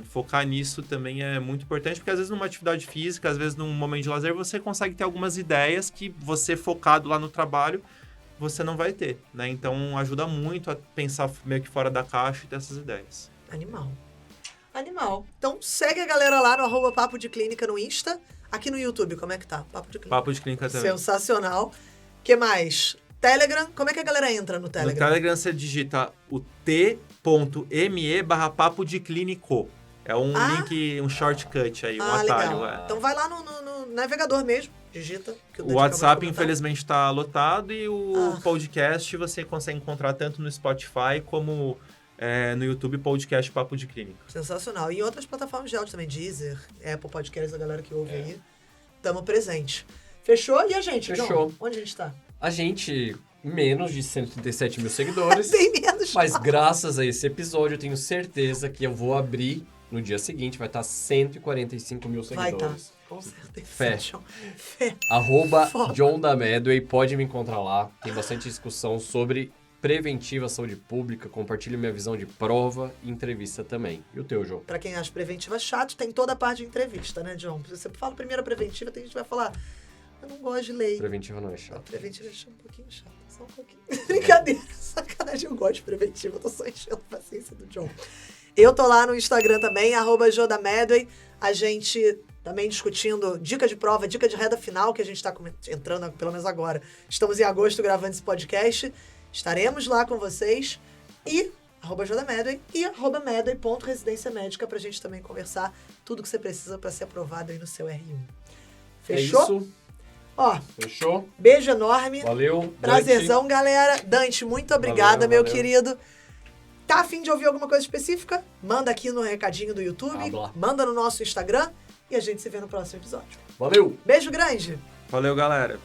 Speaker 3: focar nisso também é muito importante, porque às vezes numa atividade física, às vezes num momento de lazer, você consegue ter algumas ideias que você focado lá no trabalho, você não vai ter, né? Então, ajuda muito a pensar meio que fora da caixa e ter essas ideias.
Speaker 2: Animal. Então, segue a galera lá no @papo de clínica no Insta. Aqui no YouTube, como é que tá? Papo de Clínica.
Speaker 3: Papo de Clínica também.
Speaker 2: Sensacional. O que mais? Telegram. Como é que a galera entra no Telegram?
Speaker 3: No Telegram você digita o t.me/papo de clínico. É um link, um shortcut aí, um atalho.
Speaker 2: Legal. Então vai lá no navegador mesmo, digita. Que
Speaker 3: o WhatsApp, infelizmente, está lotado e o podcast você consegue encontrar tanto no Spotify como no YouTube, podcast Papo de Clínica.
Speaker 2: Sensacional. E em outras plataformas de áudio também, Deezer, Apple Podcasts, a galera que ouve aí, tamo presente. Fechou? E a gente,
Speaker 1: Fechou.
Speaker 2: John? Onde a gente tá?
Speaker 1: A gente, menos de 137 mil seguidores.
Speaker 2: Bem menos.
Speaker 1: Mas graças a esse episódio, eu tenho certeza que eu vou abrir no dia seguinte, vai estar 145 mil seguidores.
Speaker 2: Vai tá. Com certeza.
Speaker 1: Fé.
Speaker 2: Fé.
Speaker 1: @John da Medway, pode me encontrar lá. Tem bastante discussão sobre preventiva, saúde pública, compartilho minha visão de prova e entrevista também. E o teu, João?
Speaker 2: Pra quem acha preventiva chato, tem toda a parte de entrevista, né, John? Se você fala primeiro a preventiva, tem gente que vai falar, eu não gosto de lei.
Speaker 1: Preventiva não é chato.
Speaker 2: Preventiva é um pouquinho chato, só um pouquinho. Brincadeira, sacanagem, eu gosto de preventiva, eu tô só enchendo a paciência do John. Eu tô lá no Instagram também, @jodamedway, a gente também discutindo dica de prova, dica de reta final, que a gente tá entrando, pelo menos agora. Estamos em agosto gravando esse podcast. Estaremos lá com vocês e @jodamedway e @medway.residência médica pra gente também conversar tudo que você precisa pra ser aprovado aí no seu R1. Fechou?
Speaker 1: É isso.
Speaker 2: Ó,
Speaker 1: Fechou?
Speaker 2: beijo enorme.
Speaker 1: Valeu.
Speaker 2: Prazerzão,
Speaker 1: Dante.
Speaker 2: galera. Dante, muito obrigada, meu
Speaker 1: valeu.
Speaker 2: querido. Tá a fim de ouvir alguma coisa específica? Manda aqui no recadinho do YouTube,
Speaker 1: Habla.
Speaker 2: manda no nosso Instagram e a gente se vê no próximo episódio.
Speaker 1: Valeu.
Speaker 2: Beijo grande!
Speaker 3: Valeu, galera.